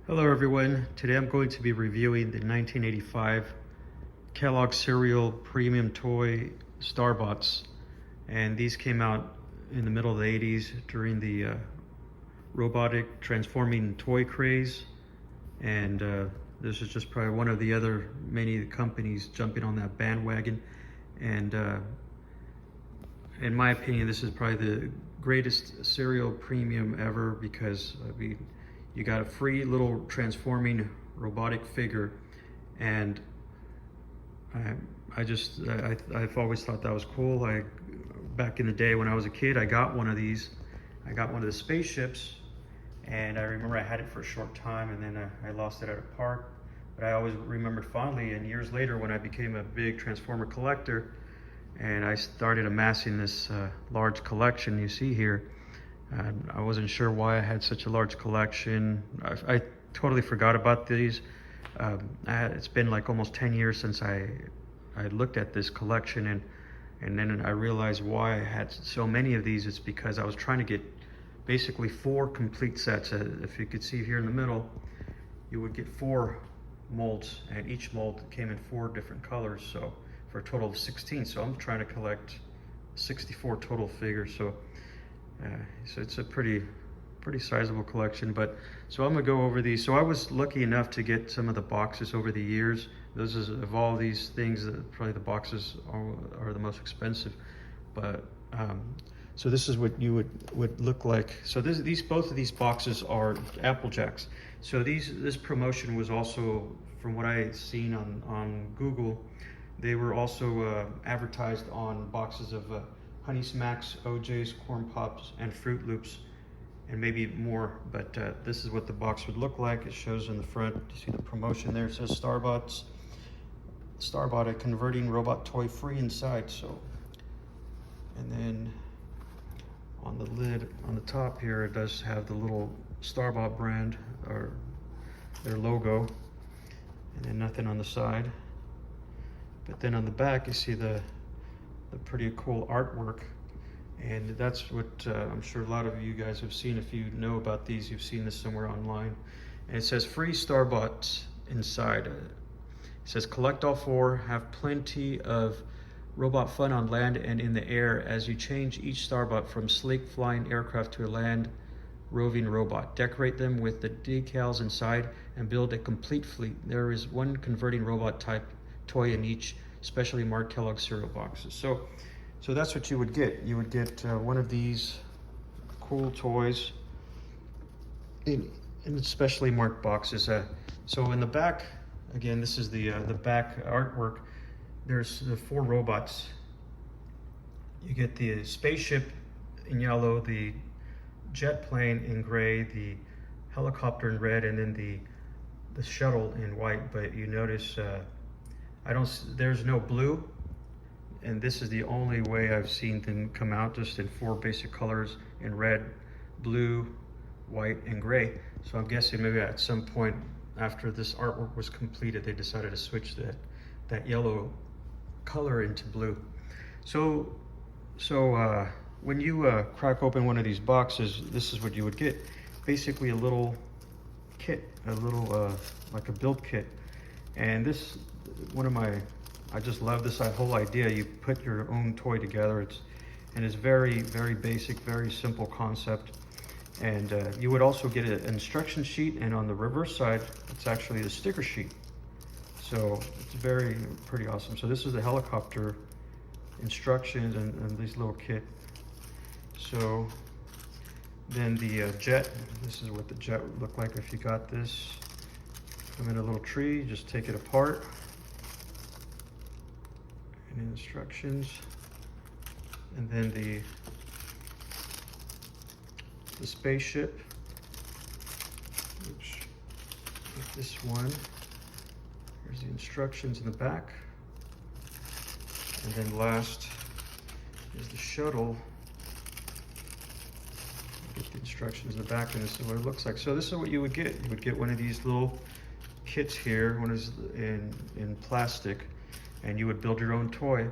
Hello everyone, today I'm going to be reviewing the 1985 Kellogg cereal premium toy Starbots, and these came out in the middle of the 80s during the robotic transforming toy craze, and this is just probably one of the other many companies jumping on that bandwagon. And in my opinion, this is probably the greatest cereal premium ever because you got a free little transforming robotic figure, and I've always thought that was cool. Back in the day when I was a kid, I got one of these. I got one of the spaceships, and I remember I had it for a short time, and then I lost it at a park. But I always remembered fondly, and years later when I became a big Transformer collector, and I started amassing this large collection you see here. I wasn't sure why I had such a large collection. I totally forgot about these. It's been like almost 10 years since I looked at this collection, and then I realized why I had so many of these. It's because I was trying to get basically 4 complete sets. If you could see here in the middle, you would get 4 molds, and each mold came in 4 different colors, so for a total of 16. So I'm trying to collect 64 total figures. So it's a pretty sizable collection. But so I'm gonna go over these. So I was lucky enough to get some of the boxes over the years. Those is of all these things, probably the boxes are the most expensive. But so this is what you would look like. So both of these boxes are Apple Jacks. So this promotion was also, from what I had seen on Google, they were also advertised on boxes of Honey Smacks, OJ's, Corn Pops, and Fruit Loops, and maybe more. But this is what the box would look like. It shows in the front, you see the promotion there. It says Starbots, Starbot, a converting robot toy free inside. So, and then on the lid, on the top here, it does have the little Starbot brand, or their logo, and then nothing on the side. But then on the back, you see the pretty cool artwork, and that's what I'm sure a lot of you guys have seen. If you know about these, you've seen this somewhere online. And it says free Starbots inside. It says collect all 4, have plenty of robot fun on land and in the air as you change each Starbot from sleek flying aircraft to a land roving robot. Decorate them with the decals inside and build a complete fleet. There is one converting robot type toy in each specially marked Kellogg cereal boxes. So that's what you would get. You would get one of these cool toys in specially marked boxes. So in the back, again, this is the back artwork. There's the 4 robots. You get the spaceship in yellow, the jet plane in gray, the helicopter in red, and then the shuttle in white. But you notice there's no blue, and this is the only way I've seen them come out, just in 4 basic colors, in red, blue, white, and gray. So I'm guessing maybe at some point after this artwork was completed, they decided to switch that yellow color into blue. So when you crack open one of these boxes, this is what you would get. Basically a little kit, like a build kit. And this, I just love this whole idea. You put your own toy together. It's very, very basic, very simple concept. And you would also get an instruction sheet, and on the reverse side, it's actually the sticker sheet. So it's pretty awesome. So this is the helicopter instructions and this little kit. So then the jet, this is what the jet would look like if you got this. Come in a little tree, just take it apart. And instructions. And then the spaceship. Oops. Like this one. Here's the instructions in the back. And then last is the shuttle. Get the instructions in the back, and this is what it looks like. So this is what you would get. You would get one of these little kits here. One is in plastic, and you would build your own toy.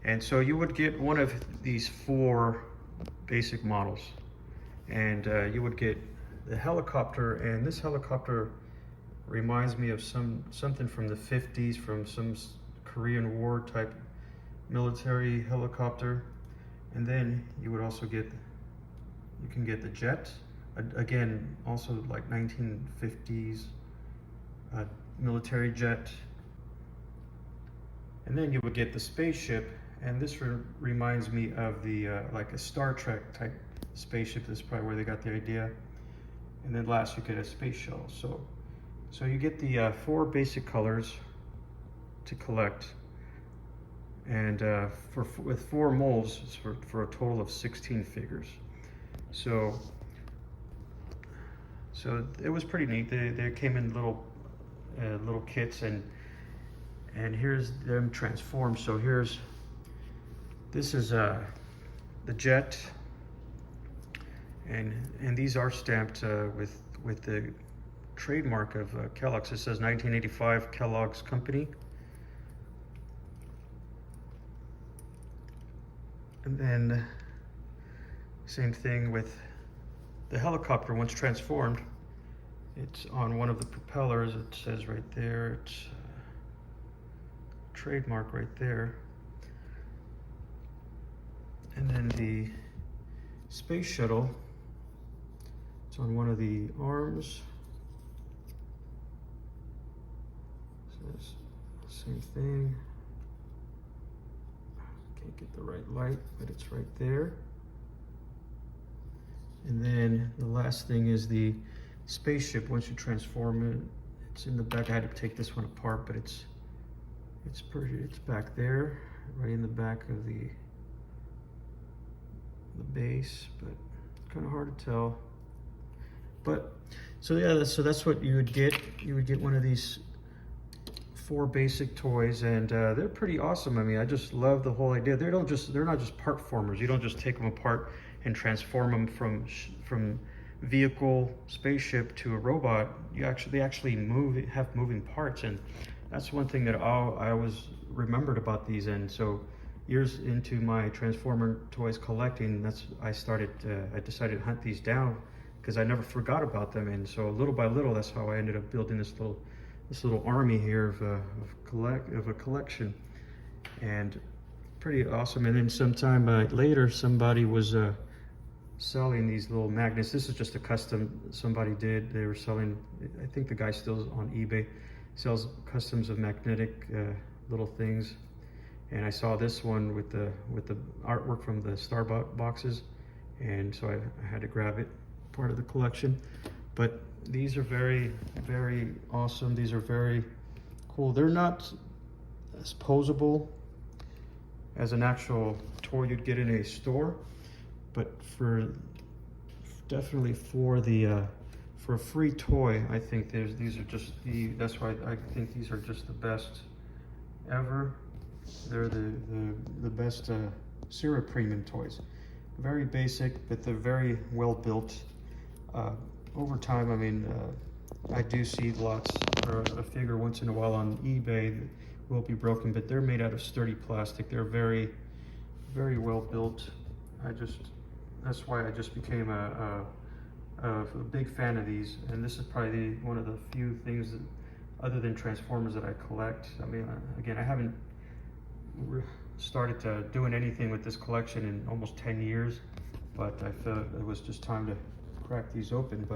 And so you would get one of these 4 basic models, and you would get the helicopter, and this helicopter reminds me of something from the 50s, from some Korean War type military helicopter. And then you would also get, you can get the jet, again, also like 1950s military jet. And then you would get the spaceship, and this reminds me of the like a Star Trek type spaceship. This is probably where they got the idea. And then last you get a space shuttle. So you get the 4 basic colors to collect, and with 4 molds, it's for a total of 16 figures. So it was pretty neat. They came in little kits, and here's them transformed. So this is the jet, and these are stamped with the trademark of Kellogg's. It says 1985 Kellogg's Company. And then same thing with the helicopter. Once transformed, it's on one of the propellers. It says right there, it's trademark right there. And then the space shuttle, it's on one of the arms. Says same thing. Can't get the right light, but it's right there. And then the last thing is the spaceship. Once you transform it, it's in the back. I had to take this one apart, but it's back there, right in the back of the base, but kind of hard to tell. But so yeah, so that's what you would get. You would get one of these 4 basic toys, and they're pretty awesome. I mean, I just love the whole idea. They're not just part formers. You don't just take them apart and transform them from vehicle, spaceship to a robot. They actually have moving parts, and that's one thing that I always remembered about these. And so years into my Transformer toys collecting, I decided to hunt these down because I never forgot about them. And so little by little, that's how I ended up building this little army here of a collection, and pretty awesome. And then sometime later, somebody was selling these little magnets. This is just a custom somebody did. They were selling, I think the guy still on eBay, sells customs of magnetic little things. And I saw this one with the artwork from the Starbot boxes, and so I had to grab it, part of the collection. But these are very, very awesome. These are very cool. They're not as posable as an actual toy you'd get in a store, but definitely for a free toy, I think these are just that's why I think these are just the best ever. They're the best Sierra Premium toys. Very basic, but they're very well built. Over time, I mean, I do see lots, or a figure once in a while on eBay that will be broken, but they're made out of sturdy plastic. They're very, very well built. That's why I just became a big fan of these. And this is probably one of the few things that, other than Transformers, that I collect. I mean, again, I haven't started doing anything with this collection in almost 10 years, but I felt it was just time to crack these open.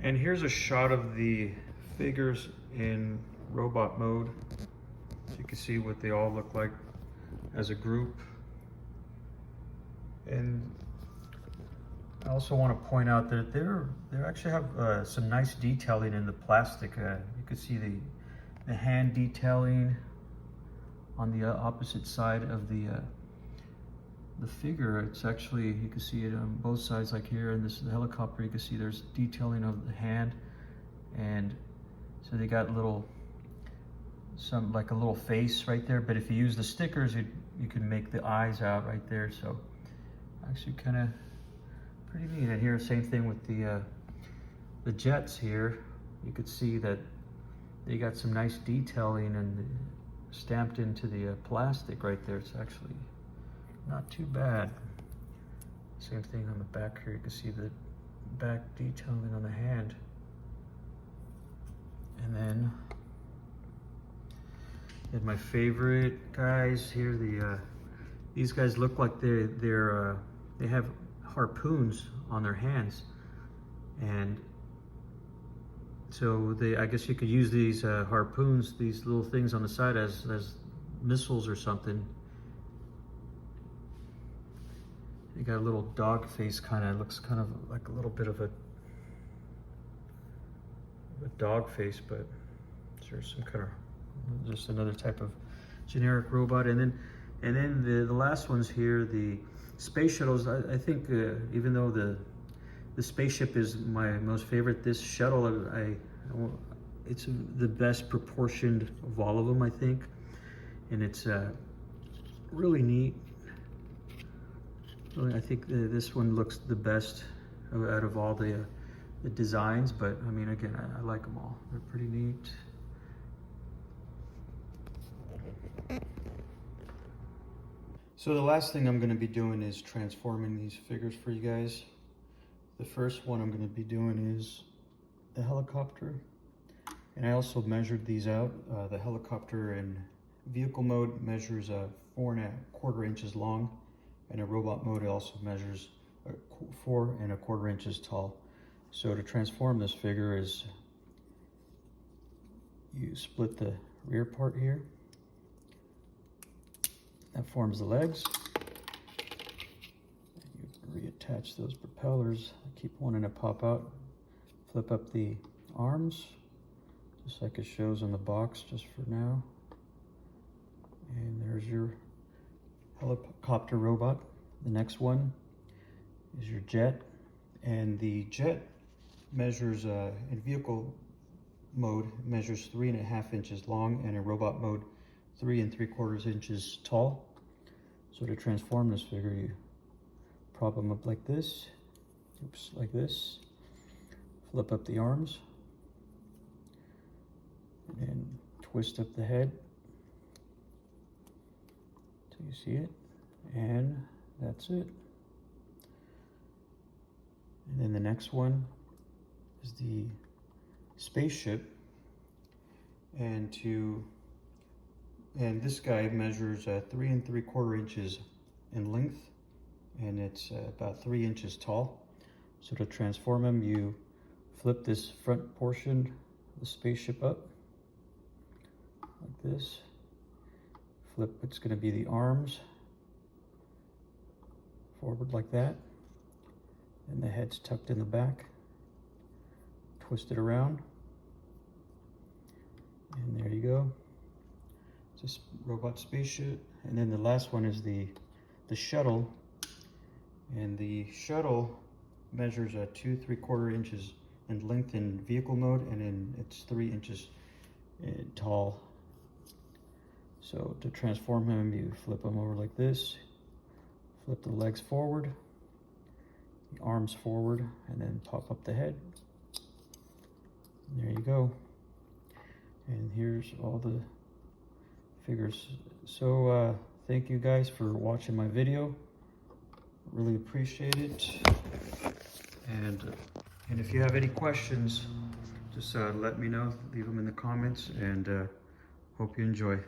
And here's a shot of the figures in robot mode, so you can see what they all look like as a group. And I also want to point out that they actually have some nice detailing in the plastic. You can see the hand detailing on the opposite side of the figure. It's actually, you can see it on both sides, like here in the helicopter, you can see there's detailing of the hand. And so they got like a little face right there, but if you use the stickers, you can make the eyes out right there. So actually kind of pretty neat. And here, same thing with the jets here. You could see that they got some nice detailing and stamped into the plastic right there. It's actually not too bad. Same thing on the back here. You can see the back detailing on the hand. And then and my favorite guys here, these guys look like they have harpoons on their hands, and so I guess you could use these harpoons, these little things on the side, as missiles or something. They got a little dog face, kind of looks kind of like a little bit of a dog face, but there's some kind of just another type of generic robot. And then the last ones here, the space shuttles. I think even though the spaceship is my most favorite, this shuttle, it's the best proportioned of all of them, I think, and it's really neat. Really, I think this one looks the best out of all the designs, but I mean, again, I like them all. They're pretty neat. So the last thing I'm going to be doing is transforming these figures for you guys. The first one I'm going to be doing is the helicopter, and I also measured these out. The helicopter in vehicle mode measures 4¼ inches long, and a robot mode also measures 4¼ inches tall. So to transform this figure is you split the rear part here. That forms the legs. And you reattach those propellers. Keep wanting to pop out. Flip up the arms, just like it shows on the box just for now. And there's your helicopter robot. The next one is your jet. And the jet measures, in vehicle mode, measures 3½ inches long, and in robot mode, 3¾ inches tall. So to transform this figure, you prop them up like this, like this, flip up the arms, and then twist up the head till you see it, and that's it. And then the next one is the spaceship, and this guy measures 3¾ inches in length, and it's about 3 inches tall. So to transform him, you flip this front portion of the spaceship up like this. Flip what's going to be the arms forward like that, and the head's tucked in the back. Twist it around, and there you go. It's a robot spaceship. And then the last one is the shuttle, and the shuttle measures 2¾ inches in length in vehicle mode, and then it's 3 inches tall. So to transform him, you flip him over like this, flip the legs forward, the arms forward, and then pop up the head. And there you go. And here's all the figures. So thank you guys for watching my video. Really appreciate it. And if you have any questions, just let me know. Leave them in the comments, and hope you enjoy.